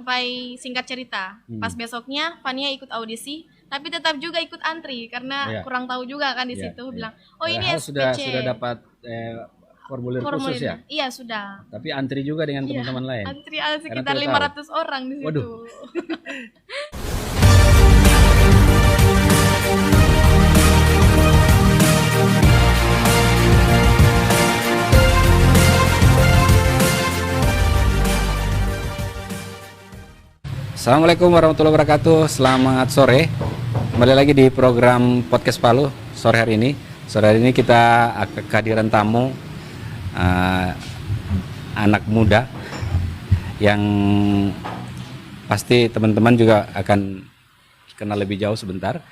sampai singkat cerita, pas besoknya Fania ikut audisi, tapi tetap juga ikut antri karena kurang tahu juga kan di situ. Bilang, oh ini SPC. Sudah dapat formulir khusus ya? Iya sudah. Tapi antri juga dengan teman-teman lain? Antri sekitar 500 orang di situ. Waduh. Assalamualaikum warahmatullahi wabarakatuh. Selamat sore. Kembali lagi di program Podcast Palu sore hari ini. Sore hari ini kita kehadiran tamu anak muda yang pasti teman-teman juga akan kenal lebih jauh sebentar.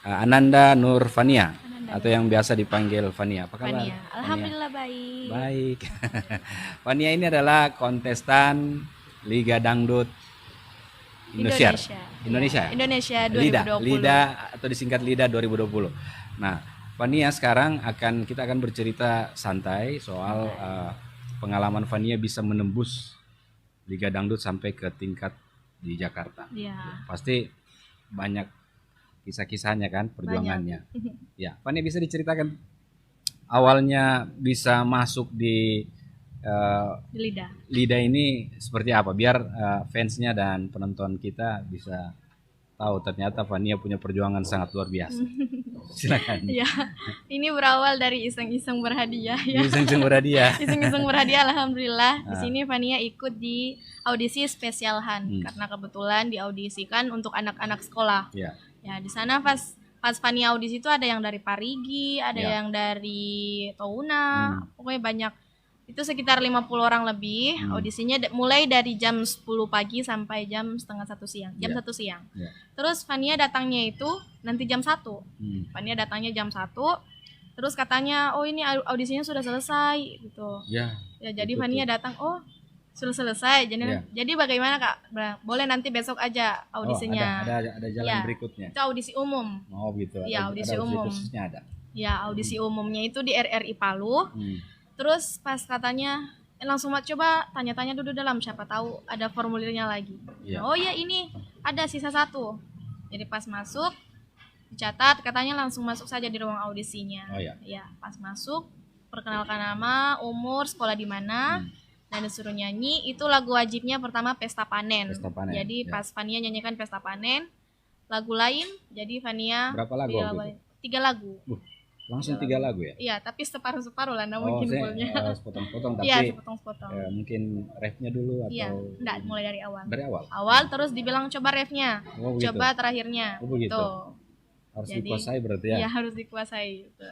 Ananda Nur Fania atau yang biasa dipanggil Fania. Apa kabar? Fania. Alhamdulillah baik. Baik. Fania ini adalah kontestan Liga Dangdut Indonesia 2020. Lida atau disingkat Lida 2020. Nah, Fania sekarang kita akan bercerita santai soal pengalaman Fania bisa menembus Liga Dangdut sampai ke tingkat di Jakarta. Ya. Pasti banyak kisah-kisahnya kan, perjuangannya. Ya, Fania bisa diceritakan awalnya bisa masuk di Lida ini seperti apa, biar fansnya dan penonton kita bisa tahu ternyata Fania punya perjuangan sangat luar biasa. Silakan. Ya, ini berawal dari iseng-iseng berhadiah ya. Iseng-iseng berhadiah. Iseng-iseng berhadiah, alhamdulillah. Di sini Fania ikut di audisi spesial Han karena kebetulan diaudisikan untuk anak-anak sekolah. Ya, di sana pas Fania audisi itu ada yang dari Parigi, ada yang dari Touna, pokoknya banyak. Itu sekitar 50 orang lebih. Audisinya mulai dari jam 10 pagi sampai jam setengah 1 siang. Jam 1 siang. Terus Fania datangnya itu nanti jam 1. Fania datangnya jam 1. Terus katanya, oh ini audisinya sudah selesai gitu. Ya jadi Fania datang, oh sudah selesai. Jadi bagaimana Kak? Boleh nanti besok aja audisinya. Ada jalan berikutnya. Itu audisi umum. Oh gitu. Ya, audisi umum. Khususnya ada. Ya, audisi umumnya itu di RRI Palu. Terus pas katanya langsung coba tanya-tanya dulu dalam, siapa tahu ada formulirnya lagi. Oh ya ini ada sisa 1. Jadi pas masuk dicatat, katanya langsung masuk saja di ruang audisinya. Ya pas masuk perkenalkan nama, umur, sekolah di mana, dan disuruh nyanyi. Itu lagu wajibnya pertama Pesta Panen. Jadi pas Fania nyanyikan Pesta Panen, lagu lain jadi Fania berapa lagu? 3 lagu. Langsung 3 lagu ya? Iya, tapi separuh-separuh lah mungkin fullnya. Sepotong-sepotong, tapi sepotong-sepotong. Mungkin refnya dulu atau? Iya, enggak, mulai dari awal. Dari awal? Awal terus dibilang coba refnya, coba terakhirnya. Oh begitu? Tuh. Harus dikuasai berarti ya? Iya, harus dikuasai. Gitu.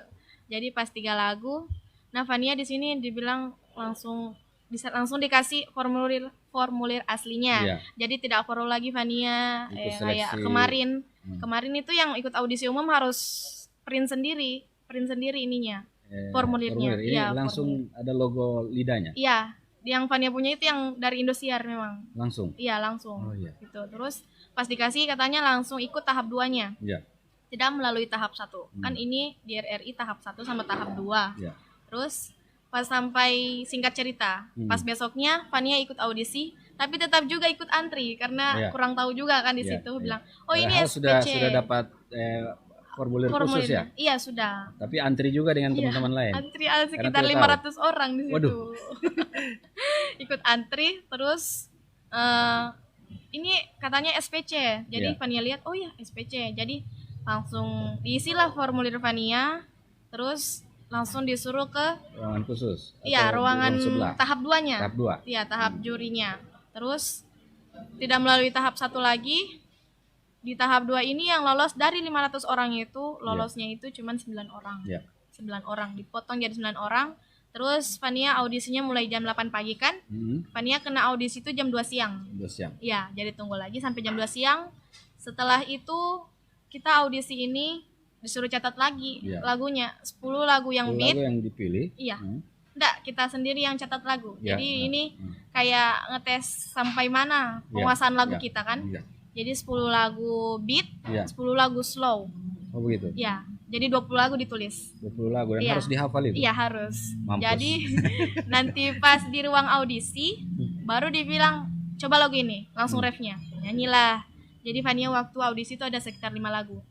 Jadi pas 3 lagu, nah Fania di sini dibilang langsung dikasih formulir aslinya. Jadi tidak perlu lagi Fania kayak kemarin. Kemarin itu yang ikut audisi umum harus print sendiri ininya, formulirnya. Ini langsung ada logo lidahnya. Iya, yang Fania punya itu yang dari Indosiar memang. Langsung. Iya, langsung. Gitu. Terus pas dikasih katanya langsung ikut tahap 2-nya. Tidak melalui tahap 1. Kan ini di RRI tahap 1 sama tahap 2. Terus pas sampai singkat cerita, pas besoknya Fania ikut audisi, tapi tetap juga ikut antri karena kurang tahu juga kan di situ. Bilang, oh ini SPC. Sudah dapat formulir khusus ya? Iya sudah. Tapi antri juga dengan teman-teman lain? Antri sekitar 500 orang di situ. Waduh. Ikut antri, terus ini katanya SPC. Jadi Fania lihat, oh ya SPC. Jadi langsung diisilah formulir Fania, terus langsung disuruh ke ruangan khusus? Iya, ruangan tahap 2-nya. Tahap 2? Iya, tahap jurinya. Terus tidak melalui tahap 1 lagi. Di tahap 2 ini yang lolos dari 500 orang itu, lolosnya itu cuma 9 orang. 9 orang, dipotong jadi 9 orang. Terus Fania audisinya mulai jam 8 pagi kan. Fania kena audisi itu jam 2 siang. 2 siang. Iya, jadi tunggu lagi sampai jam 2 siang. Setelah itu kita audisi ini disuruh catat lagi lagunya. 10 lagu yang beat. 10 lagu yang dipilih. Iya. Enggak, kita sendiri yang catat lagu. Jadi ini kayak ngetes sampai mana penguasaan lagu kita kan. Jadi 10 lagu beat, 10 lagu slow. Oh begitu? Ya, jadi 20 lagu ditulis. 20 lagu dan harus dihafal itu? Iya harus. Mampus. Jadi nanti pas di ruang audisi, baru dibilang, coba lagu ini, langsung refnya, nyanyilah. Jadi Fania waktu audisi itu ada sekitar 5 lagu.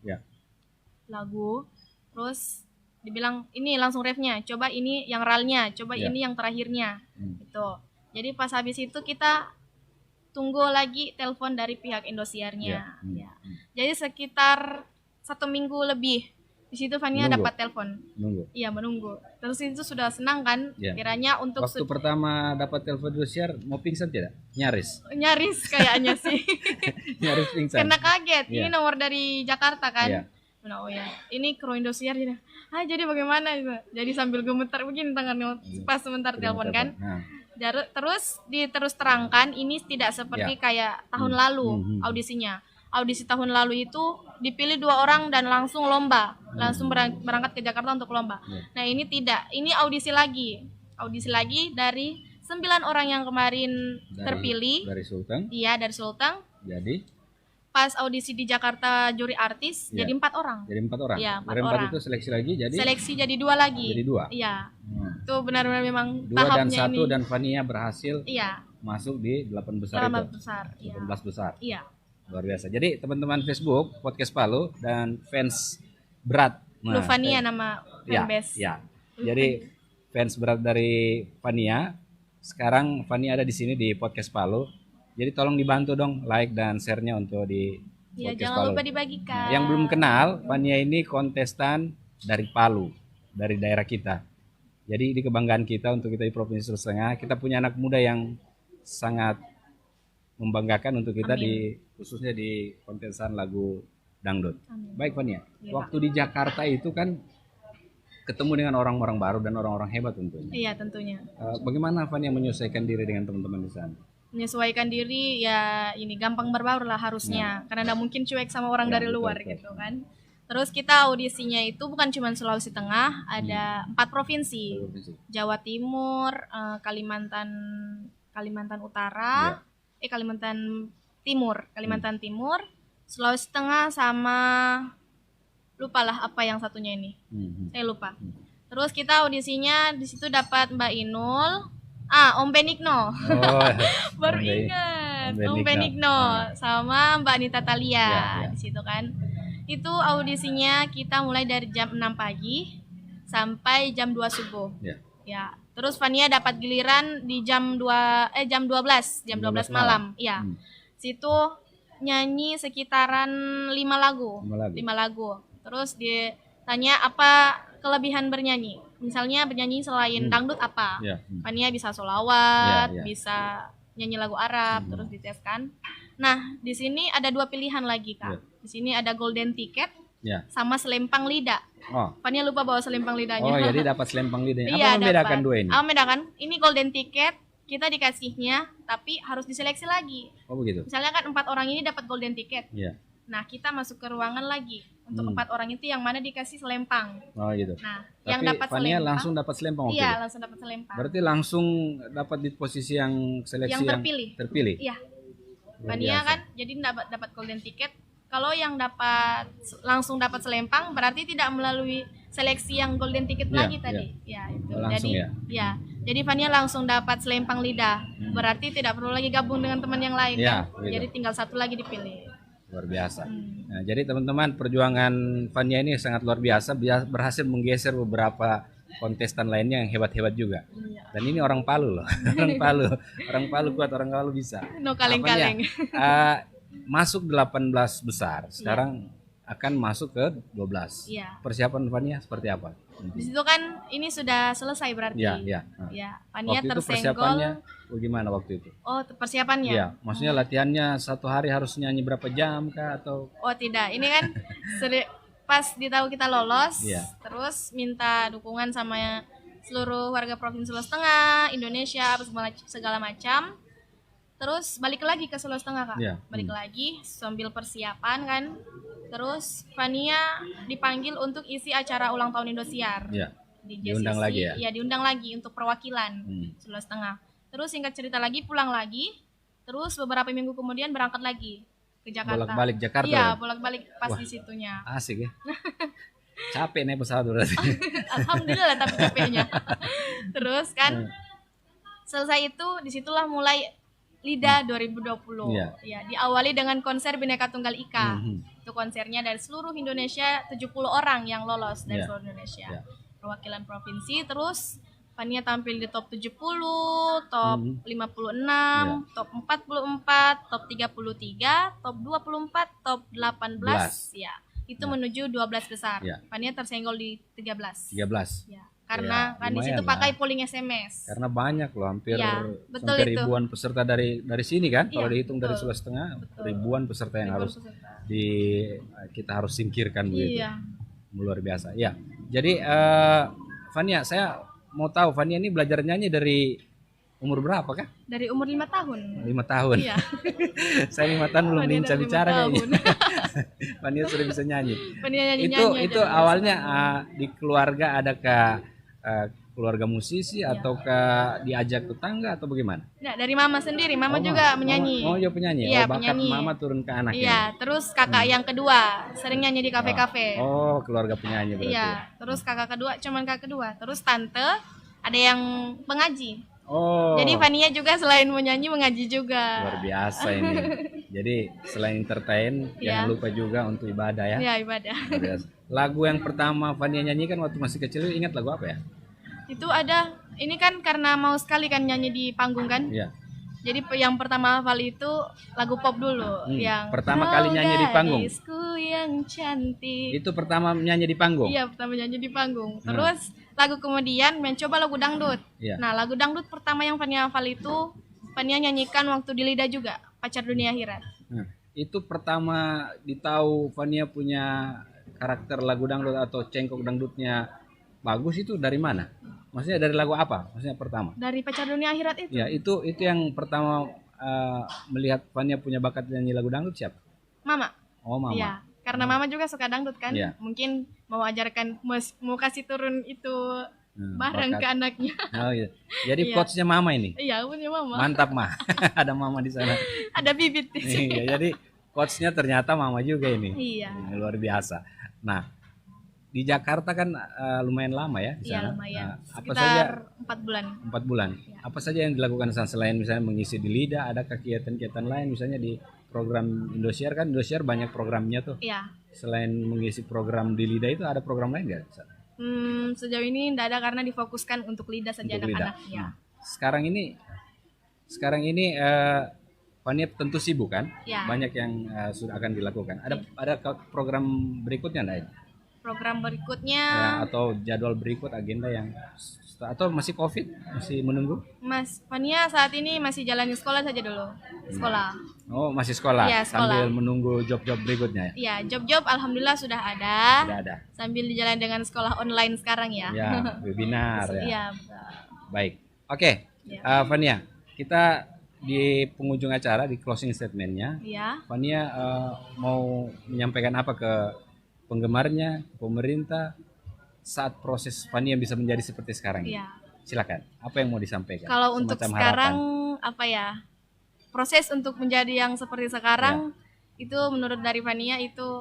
Lagu, terus dibilang ini langsung refnya, coba ini yang ralnya, coba ini yang terakhirnya, gitu. Jadi pas habis itu kita tunggu lagi telepon dari pihak Indosiarnya. Jadi sekitar 1 minggu lebih di situ Fania dapat telepon. Iya, menunggu. Terus itu sudah senang kan? Kiranya untuk waktu pertama dapat telepon Indosiar mau pingsan tidak? Nyaris kayaknya sih. Nyaris pingsan. Karena kaget. Ini nomor dari Jakarta kan? Oh ya, ini kru Indosiar jadi bagaimana itu? Jadi sambil gemetar begini tangannya pas sebentar telepon kan. Terus diterus terangkan ini tidak seperti kayak tahun lalu audisinya. Audisi tahun lalu itu dipilih 2 orang dan langsung lomba, langsung berangkat ke Jakarta untuk lomba. Nah ini tidak, ini audisi lagi dari 9 orang yang kemarin terpilih. Dari Sulteng? Iya, dari Sulteng. Jadi pas audisi di Jakarta juri artis jadi 4 orang. Jadi 4 orang. Iya, 4 dari 4 orang. Itu seleksi lagi jadi? Seleksi jadi 2 lagi. Jadi 2. Iya. Itu benar-benar memang 2 tahapnya dan 1 ini. Dan Fania berhasil masuk di 8 besar itu. 18 besar. Iya. Luar biasa. Jadi teman-teman Facebook Podcast Palu dan fans berat. Fania nama fanbase. Jadi fans berat dari Fania. Sekarang Fania ada di sini di Podcast Palu. Jadi tolong dibantu dong like dan share-nya untuk di Podcast jangan Palu. lupa dibagikan. Yang belum kenal, Fania ini kontestan dari Palu, dari daerah kita. Jadi ini kebanggaan kita untuk kita di Provinsi Sulawesi Tengah. Kita punya anak muda yang sangat membanggakan untuk kita khususnya di kontestan lagu dangdut. Baik Fania, waktu di Jakarta itu kan ketemu dengan orang-orang baru dan orang-orang hebat tentunya. Iya tentunya. Bagaimana Fania menyesuaikan diri dengan teman-teman di sana? Menyesuaikan diri ya ini gampang berbaur lah harusnya, karena nggak mungkin cuek sama orang dari luar gitu kan. Terus kita audisinya itu bukan cuma Sulawesi Tengah, ada 4 provinsi. Jawa Timur, Kalimantan Utara, Kalimantan Timur, Sulawesi Tengah sama lupalah apa yang satunya ini. Saya lupa. Terus kita audisinya di situ dapat Mbak Inul, Om Benigno. Baru ingat. Om Benigno sama Mbak Anita Talia di situ kan. Itu audisinya kita mulai dari jam 6 pagi sampai jam 2 subuh. Ya. Terus Fania dapat giliran di jam 12 malam. Iya. Situ nyanyi sekitaran 5 lagu. Terus ditanya apa kelebihan bernyanyi. Misalnya bernyanyi selain dangdut apa. Fania bisa sholawat, bisa nyanyi lagu Arab, terus diteskan. Nah, di sini ada 2 pilihan lagi, Kak. Di sini ada golden ticket sama selempang lidah. Fania lupa bawa selempang lidahnya. Jadi dapat selempang lidahnya. Apa membedakan 2 ini? Membedakan. Ini golden ticket kita dikasihnya tapi harus diseleksi lagi. Begitu. Misalnya kan 4 orang ini dapat golden ticket. Nah, kita masuk ke ruangan lagi untuk 4 orang itu yang mana dikasih selempang. Gitu. Nah, tapi yang dapat Fania selempang langsung dapat selempang. Iya, langsung dapat selempang. Berarti langsung dapat di posisi yang seleksi yang terpilih. Iya. Fania kan jadi dapat golden ticket. Kalau yang langsung dapat selempang berarti tidak melalui seleksi yang golden ticket lagi tadi. Ya, itu. Jadi Fania langsung dapat selempang lidah. Berarti tidak perlu lagi gabung dengan teman yang lain kan. Jadi tinggal 1 lagi dipilih. Luar biasa. Nah, jadi teman-teman perjuangan Fania ini sangat luar biasa, berhasil menggeser beberapa kontestan lainnya yang hebat-hebat juga. Dan ini orang Palu loh. Orang Palu kuat, orang Palu bisa. No kaleng-kaleng. Masuk 18 besar. Sekarang akan masuk ke 12. Persiapan Fania seperti apa? Di situ kan ini sudah selesai berarti. Fania waktu itu tersenggol. Persiapannya bagaimana waktu itu? Persiapannya. Iya, maksudnya latihannya 1 hari harus nyanyi berapa jam kah atau? Tidak. Ini kan pas ditahu kita lolos, terus minta dukungan sama seluruh warga Provinsi Sulawesi Tengah, Indonesia, segala macam. Terus balik lagi ke Sulawesi Tengah, Kak. Balik lagi sambil persiapan kan. Terus Fania dipanggil untuk isi acara ulang tahun Indosiar. Diundang lagi ya? Iya, diundang lagi untuk perwakilan Sulawesi Tengah. Terus singkat cerita lagi pulang lagi. Terus beberapa minggu kemudian berangkat lagi ke Jakarta. Bolak-balik Jakarta. Iya, bolak-balik pas di situnya. Asik ya. Capek nih pesawat berarti. Alhamdulillah tapi capeknya. Terus kan selesai itu disitulah mulai LIDA 2020. Iya. Ya, diawali dengan konser Bhinneka Tunggal Ika. Itu konsernya dari seluruh Indonesia, 70 orang yang lolos dari seluruh Indonesia. Perwakilan provinsi. Terus Fania tampil di top 70, top 56, top 44, top 33, top 24, top 18 ya. Itu menuju 12 besar. Fania tersenggol di 13. Ya. Karena kan di situ pakai polling SMS. Karena banyak loh, hampir betul sampai itu. ribuan peserta dari sini kan. Kalau dihitung dari Sulawesi Tengah, ribuan peserta yang kita harus singkirkan begitu. Luar biasa. Ya. Jadi Fania, saya mau tahu Fania ini belajar nyanyi dari umur berapa kah? Dari umur 5 tahun. 5 tahun. Iya. Saya 5 tahun belum bisa bicara kayaknya. Fania sudah bisa nyanyi. Itu awalnya di keluarga adakah keluarga musisi ataukah diajak tetangga atau bagaimana? Nah, dari mama sendiri, mama juga menyanyi. Oh, ya penyanyi. Iya, bakat penyanyi. mama turun ke anaknya. Iya, terus kakak yang kedua sering nyanyi di kafe-kafe. Oh, keluarga penyanyi berarti. Iya, terus kakak kedua, terus tante ada yang pengaji. Oh. Jadi Fania juga selain menyanyi mengaji juga. Luar biasa ini. Jadi selain entertain, jangan lupa juga untuk ibadah ya. Iya, ibadah. Luar biasa. Lagu yang pertama Fania nyanyikan waktu masih kecil, ingat lagu apa ya? Itu ada, ini kan karena mau sekali kan nyanyi di panggung kan. Iya. Jadi yang pertama hafal itu lagu pop dulu. Yang pertama kali nyanyi di panggung. Gadisku yang cantik. Itu pertama nyanyi di panggung? Iya, pertama nyanyi di panggung. Terus lagu kemudian mencoba lagu dangdut. Iya. Nah, lagu dangdut pertama yang Fania hafal itu Fania nyanyikan waktu di LIDA juga, Pacar Dunia Akhirat. Nah, itu pertama ditahu Fania punya karakter lagu dangdut atau cengkok dangdutnya bagus itu dari mana? Maksudnya dari lagu apa? Maksudnya pertama? Dari Pacar Dunia Akhirat itu. Ya, itu yang pertama melihat Fania punya bakat nyanyi lagu dangdut siapa? Mama. Oh, mama. Iya, karena mama juga suka dangdut kan. Iya. Mungkin mau ajarkan, mau kasih turun itu bareng ke anaknya. Oh iya. Jadi coachnya mama ini. Iya, punya mama. Mantap mah. Ada mama di sana. Ada bibit di sini. Iya, jadi coachnya ternyata mama juga ini. Iya. Ini luar biasa. Nah, di Jakarta kan lumayan lama ya di sana. Iya, lumayan. Apa Sekitar saja 4 bulan. 4 bulan. Ya. Apa saja yang dilakukan di sana selain misalnya mengisi di LIDA, ada kegiatan-kegiatan lain misalnya di program Indosiar kan? Indosiar banyak programnya tuh. Iya. Selain mengisi program di LIDA itu ada program lain nggak? Sejauh ini tidak ada karena difokuskan untuk LIDA saja anak-anak. Ya. Sekarang ini Fania tentu sibuk kan? Ya. Banyak yang sudah akan dilakukan. Ada program berikutnya enggak? Program berikutnya atau jadwal berikut agenda yang atau masih COVID, masih menunggu? Mas Fania saat ini masih jalani sekolah saja dulu. Sekolah. Oh, masih sekolah. Ya, sambil menunggu job-job berikutnya ya? Iya, job-job alhamdulillah sudah ada. Sudah ada. Sambil dijalani dengan sekolah online sekarang ya. Ya, webinar ya. Iya. Baik. Oke. Fania, kita di penghujung acara di closing statement-nya. Iya. Fania mau menyampaikan apa ke penggemarnya, pemerintah saat proses Fania bisa menjadi seperti sekarang ini? Iya. Silakan. Apa yang mau disampaikan? Kalau untuk Semacam sekarang harapan. apa ya? Proses untuk menjadi yang seperti sekarang itu menurut dari Fania itu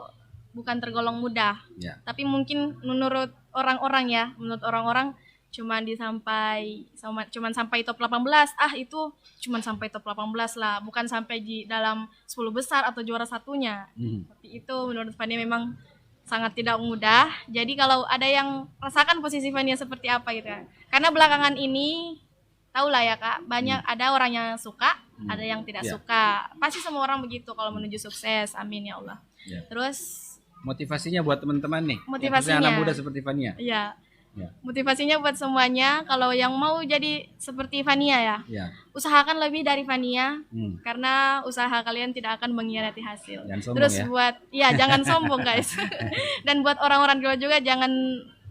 bukan tergolong mudah. Ya. Tapi mungkin menurut orang-orang cuman sampai top 18. Itu cuman sampai top 18 lah, bukan sampai di dalam 10 besar atau juara satunya. Tapi itu menurut Fania memang sangat tidak mudah. Jadi kalau ada yang rasakan posisi Fania seperti apa gitu kan. Karena belakangan ini tahulah ya Kak, banyak ada orang yang suka, ada yang tidak suka. Pasti semua orang begitu kalau menuju sukses. Amin ya Allah. Terus motivasinya buat teman-teman nih. Motivasinya anak muda seperti Fania. Iya. Motivasinya buat semuanya, kalau yang mau jadi seperti Fania usahakan lebih dari Fania, karena usaha kalian tidak akan mengkhianati hasil. Terus jangan sombong guys. Dan buat orang-orang tua juga jangan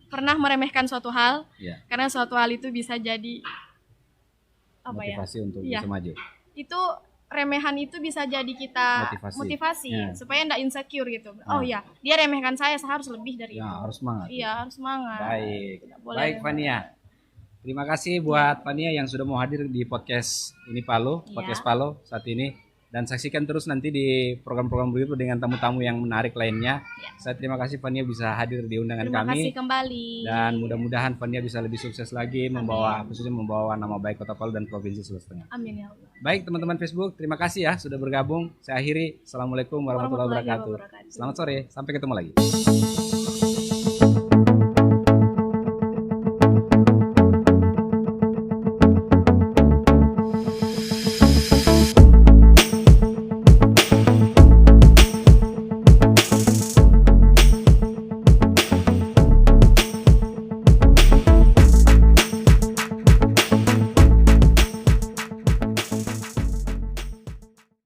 pernah meremehkan suatu hal, karena suatu hal itu bisa jadi motivasi untuk bisa maju. Itu remehan itu bisa jadi kita motivasi supaya enggak insecure gitu. Dia remehkan saya harus lebih dari itu. Harus semangat. Iya, harus semangat. Baik Fania. Terima kasih buat Fania yang sudah mau hadir di podcast ini podcast Palo saat ini. Dan saksikan terus nanti di program-program berikut dengan tamu-tamu yang menarik lainnya. Saya terima kasih Fania bisa hadir di undangan Terima kami. kasih kembali. Dan mudah-mudahan Fania bisa lebih sukses lagi khususnya membawa nama baik Kota Palu dan Provinsi Sulawesi Tengah. Amin ya Allah. Baik teman-teman Facebook, terima kasih ya sudah bergabung. Saya akhiri. Assalamualaikum warahmatullahi wabarakatuh. Selamat sore, sampai ketemu lagi.